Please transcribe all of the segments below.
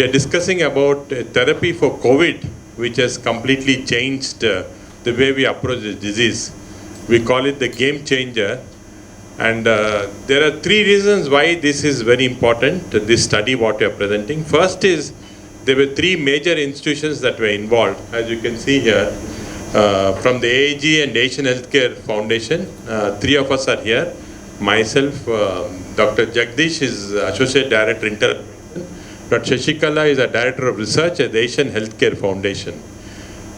We are discussing about therapy for COVID, which has completely changed the way we approach this disease. We call it the game changer. And there are three reasons why this is very important, this study what we are presenting. First is, there were three major institutions that were involved, as you can see here, from the AAG and Asian Healthcare Foundation. Three of us are here. Myself, Dr. Jagdish is Associate Director, Inter. Dr. Shashikala is a Director of Research at the Asian Healthcare Foundation.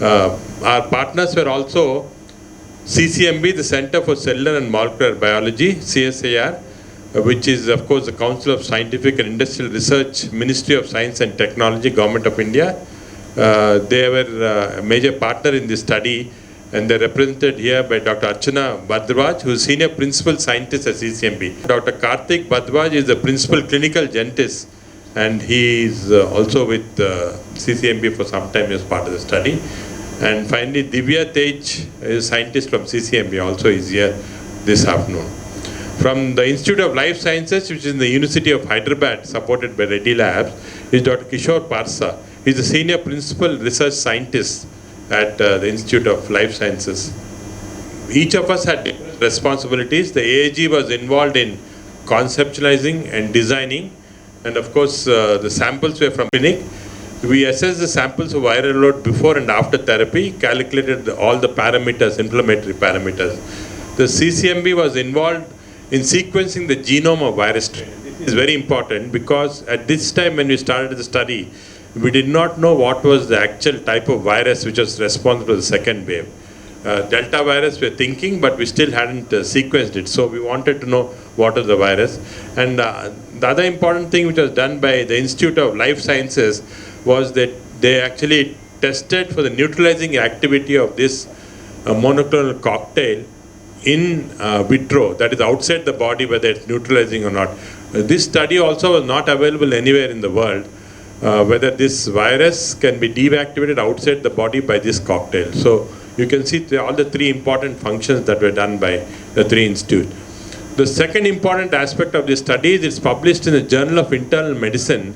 Our partners were also CCMB, the Center for Cellular and Molecular Biology, CSIR, which is of course the Council of Scientific and Industrial Research, Ministry of Science and Technology, Government of India. They were a major partner in this study, and they're represented here by Dr. Archana Bhardwaj, who is Senior Principal Scientist at CCMB. Dr. Karthik Bhardwaj is the Principal Clinical Genetist, and he is also with CCMB for some time as part of the study. And finally, Divya Tej is a scientist from CCMB, also is here this afternoon. From the Institute of Life Sciences, which is in the University of Hyderabad, supported by Reddy Labs, is Dr. Kishore Parsa. He is the Senior Principal Research Scientist at the Institute of Life Sciences. Each of us had different responsibilities. The AAG was involved in conceptualizing and designing, and of course the samples were from clinic. We assessed the samples of viral load before and after therapy, calculated all the parameters, inflammatory parameters. The CCMB was involved in sequencing the genome of virus strain. This is very important because at this time when we started the study, we did not know what was the actual type of virus which was responsible for the second wave. Delta virus we were thinking, but we still hadn't sequenced it. So we wanted to know what was the virus. And the other important thing which was done by the Institute of Life Sciences was that they actually tested for the neutralizing activity of this monoclonal cocktail in vitro, that is outside the body, whether it's neutralizing or not. This study also was not available anywhere in the world, whether this virus can be deactivated outside the body by this cocktail. So you can see all the three important functions that were done by the three institutes. The second important aspect of this study is it's published in the Journal of Internal Medicine,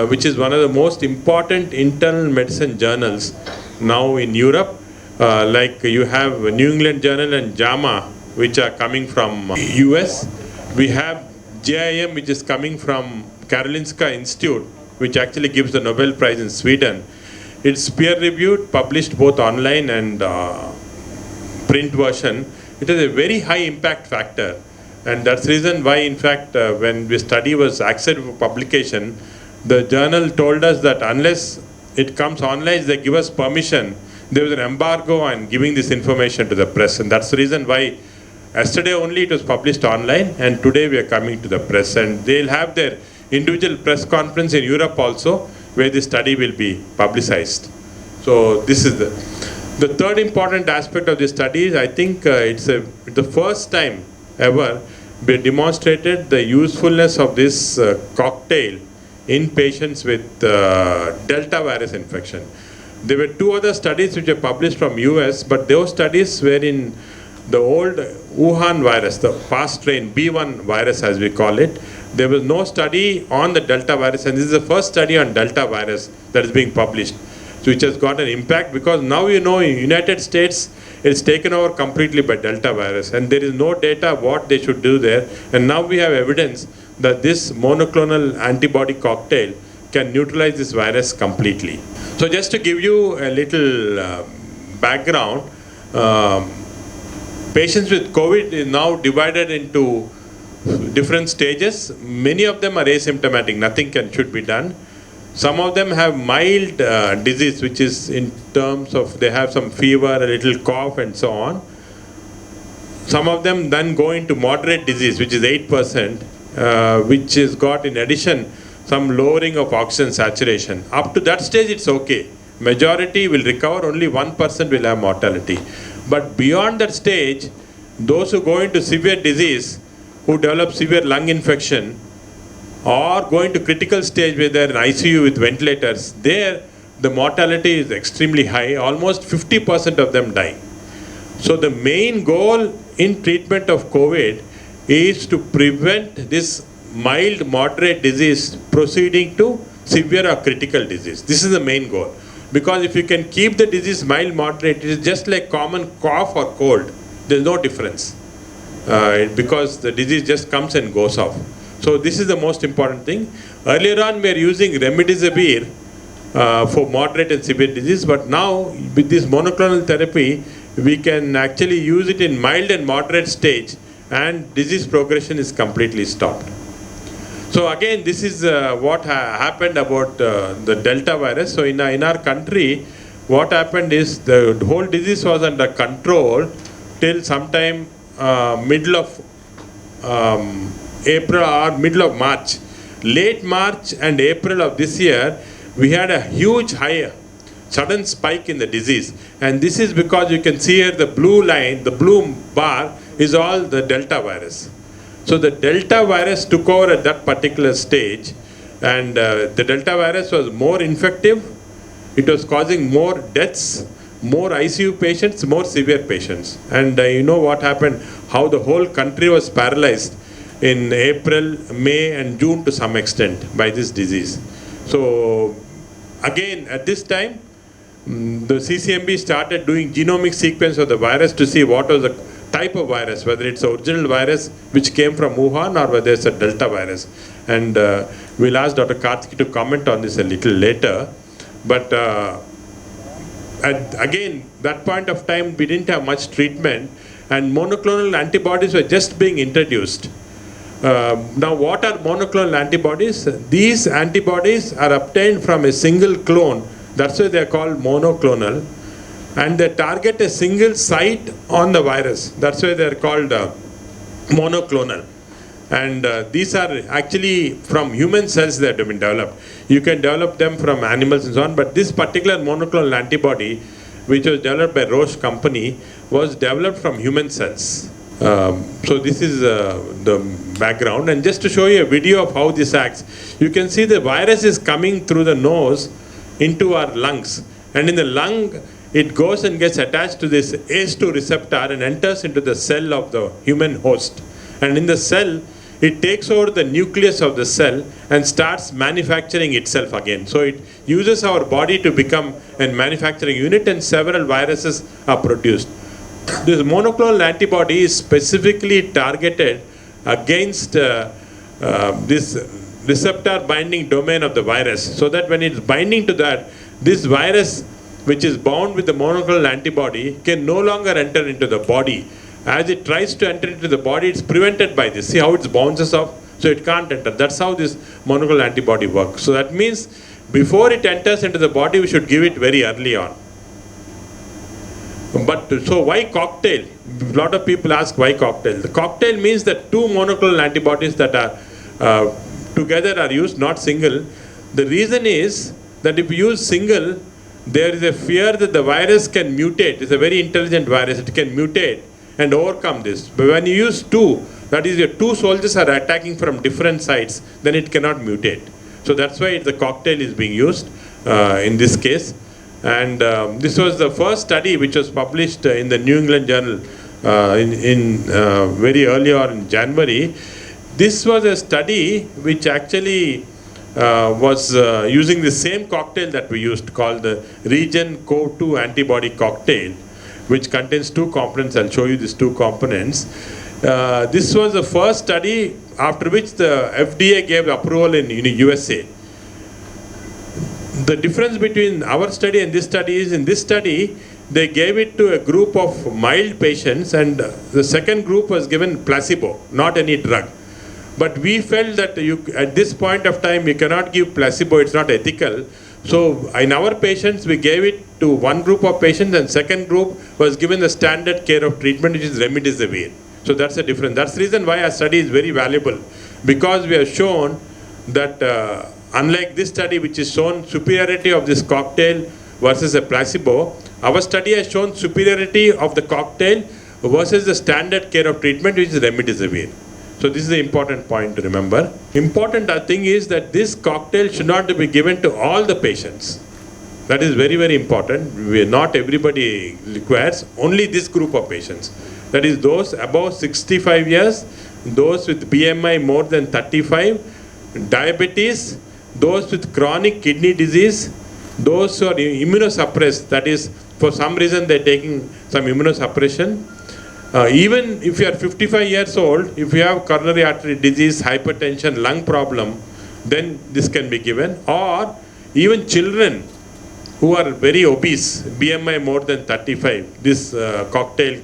which is one of the most important internal medicine journals now in Europe. Like you have New England Journal and JAMA, which are coming from US. We have JIM, which is coming from Karolinska Institute, which actually gives the Nobel Prize in Sweden. It's peer-reviewed, published both online and print version. It has a very high impact factor. And that's the reason why, in fact, when the study was accepted for publication, the journal told us that unless it comes online, they give us permission. There was an embargo on giving this information to the press. And that's the reason why yesterday only it was published online, and today we are coming to the press. And they'll have their individual press conference in Europe also, where the study will be publicized. So this is the third important aspect of this study is, I think it's the first time ever we demonstrated the usefulness of this cocktail in patients with Delta virus infection. There were two other studies which were published from US, but those studies were in the old Wuhan virus, the past strain, B1 virus as we call it. There was no study on the Delta virus, and this is the first study on Delta virus that is being published, which has got an impact because now you know in United States it's taken over completely by Delta virus, and there is no data what they should do there. And now we have evidence that this monoclonal antibody cocktail can neutralize this virus completely. So just to give you a little background, patients with COVID is now divided into different stages. Many of them are asymptomatic, nothing should be done. Some of them have mild disease, which is in terms of they have some fever, a little cough and so on. Some of them then go into moderate disease, which is 8%, which has got in addition some lowering of oxygen saturation. Up to that stage it's okay. Majority will recover, only 1% will have mortality. But beyond that stage, those who go into severe disease, who develop severe lung infection, or going to critical stage where they're in ICU with ventilators, there the mortality is extremely high, almost 50% of them die. So the main goal in treatment of COVID is to prevent this mild, moderate disease proceeding to severe or critical disease. This is the main goal. Because if you can keep the disease mild, moderate, it is just like common cough or cold. There is no difference. Because the disease just comes and goes off. So this is the most important thing. Earlier on, we are using remdesivir for moderate and severe disease, but now with this monoclonal therapy, we can actually use it in mild and moderate stage, and disease progression is completely stopped. So again, this is what happened about the Delta virus. So in our country, what happened is the whole disease was under control till sometime middle of April or middle of March. Late March and April of this year, we had a huge high, sudden spike in the disease. And this is because you can see here the blue line, the blue bar is all the Delta virus. So the Delta virus took over at that particular stage, and the Delta virus was more infective. It was causing more deaths, more ICU patients, more severe patients. And you know what happened, how the whole country was paralyzed in April, May and June to some extent by this disease. So again, at this time, the CCMB started doing genomic sequence of the virus to see what was the type of virus, whether it's the original virus which came from Wuhan or whether it's a Delta virus. And we'll ask Dr. Karthik to comment on this a little later. But again, that point of time, we didn't have much treatment, and monoclonal antibodies were just being introduced. Now, what are monoclonal antibodies? These antibodies are obtained from a single clone. That's why they're called monoclonal. And they target a single site on the virus. That's why they're called monoclonal. And these are actually from human cells that have been developed. You can develop them from animals and so on, but this particular monoclonal antibody, which was developed by Roche company, was developed from human cells. So this is the background. And just to show you a video of how this acts, you can see the virus is coming through the nose into our lungs. And in the lung, it goes and gets attached to this ACE2 receptor and enters into the cell of the human host. And in the cell, it takes over the nucleus of the cell and starts manufacturing itself again. So it uses our body to become a manufacturing unit, and several viruses are produced. This monoclonal antibody is specifically targeted against this receptor binding domain of the virus, so that when it's binding to that, this virus, which is bound with the monoclonal antibody, can no longer enter into the body. As it tries to enter into the body, it's prevented by this. See how it bounces off? So it can't enter. That's how this monoclonal antibody works. So that means before it enters into the body, we should give it very early on. But so why cocktail? A lot of people ask why cocktail. The cocktail means that two monoclonal antibodies that are together are used, not single. The reason is that if you use single, there is a fear that the virus can mutate. It's a very intelligent virus. It can mutate and overcome this. But when you use two, that is, your two soldiers are attacking from different sides, then it cannot mutate. So that's why the cocktail is being used in this case. And this was the first study which was published in the New England Journal very early on in January. This was a study which actually was using the same cocktail that we used, called the Regen CO2 antibody cocktail, which contains two components. I'll show you these two components. This was the first study after which the FDA gave approval in USA. The difference between our study and this study is, in this study, they gave it to a group of mild patients, and the second group was given placebo, not any drug. But we felt that at this point of time, you cannot give placebo, it's not ethical. So in our patients, we gave it to one group of patients, and second group was given the standard care of treatment, which is remdesivir. So that's the difference. That's the reason why our study is very valuable, because we have shown that unlike this study, which is shown superiority of this cocktail versus a placebo, our study has shown superiority of the cocktail versus the standard care of treatment, which is remdesivir. So this is the important point to remember. Important thing is that this cocktail should not be given to all the patients. That is very, very important. Not everybody requires, only this group of patients. That is those above 65 years, those with BMI more than 35, diabetes, those with chronic kidney disease, those who are immunosuppressed, that is, for some reason they're taking some immunosuppression. Even if you are 55 years old, if you have coronary artery disease, hypertension, lung problem, then this can be given. Or even children who are very obese, BMI more than 35, this cocktail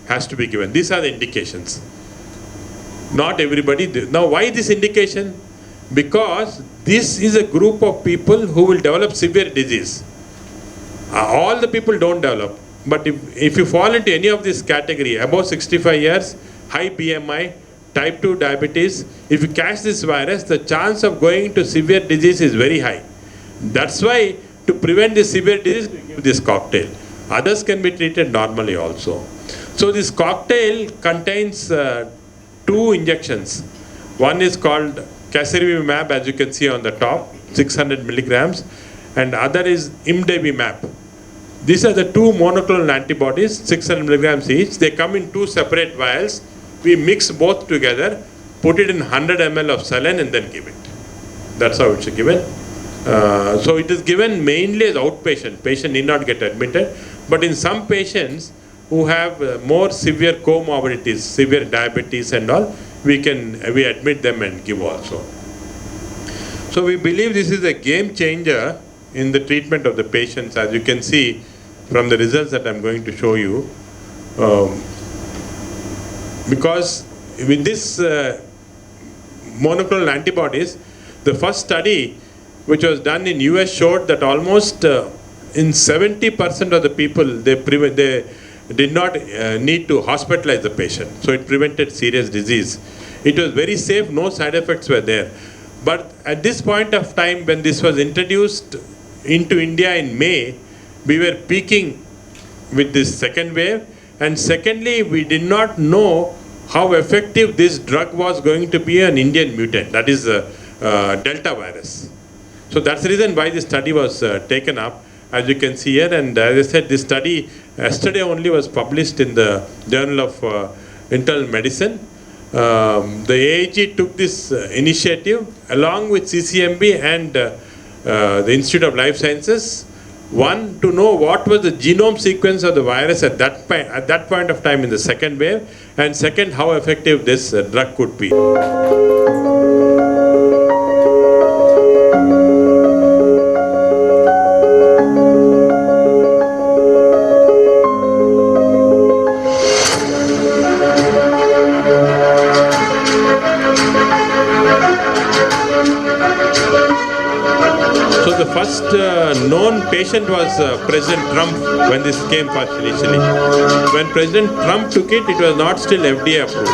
has to be given. These are the indications. Not everybody. Now, why this indication? Because this is a group of people who will develop severe disease. All the people don't develop. But if you fall into any of this category, above 65 years, high BMI, type 2 diabetes, if you catch this virus, the chance of going into severe disease is very high. That's why to prevent this severe disease, we give this cocktail. Others can be treated normally also. So this cocktail contains 2 injections. One is called casirivimab, as you can see on the top, 600 milligrams, and other is imdevimab. These are the 2 monoclonal antibodies, 600 milligrams each. They come in 2 separate vials. We mix both together, put it in 100 ml of saline and then give it. That's how it's given. So it is given mainly as outpatient. Patient need not get admitted. But in some patients who have more severe comorbidities, severe diabetes and all, we admit them and give also. So we believe this is a game changer in the treatment of the patients, as you can see from the results that I'm going to show you. Because with this monoclonal antibodies, the first study which was done in US showed that almost in 70% of the people, they did not need to hospitalize the patient. So it prevented serious disease. It was very safe, no side effects were there. But at this point of time, when this was introduced into India in May, we were peaking with this second wave. And secondly, we did not know how effective this drug was going to be an Indian mutant, that is Delta virus. So that's the reason why this study was taken up, as you can see here. And as I said, this study yesterday only was published in the Journal of Internal Medicine. The AIG took this initiative along with CCMB and the Institute of Life Sciences. One, to know what was the genome sequence of the virus at that point of time in the second wave, and second, how effective this drug could be. So the first known patient was President Trump when this came first initially. When President Trump took it, it was not still FDA approved.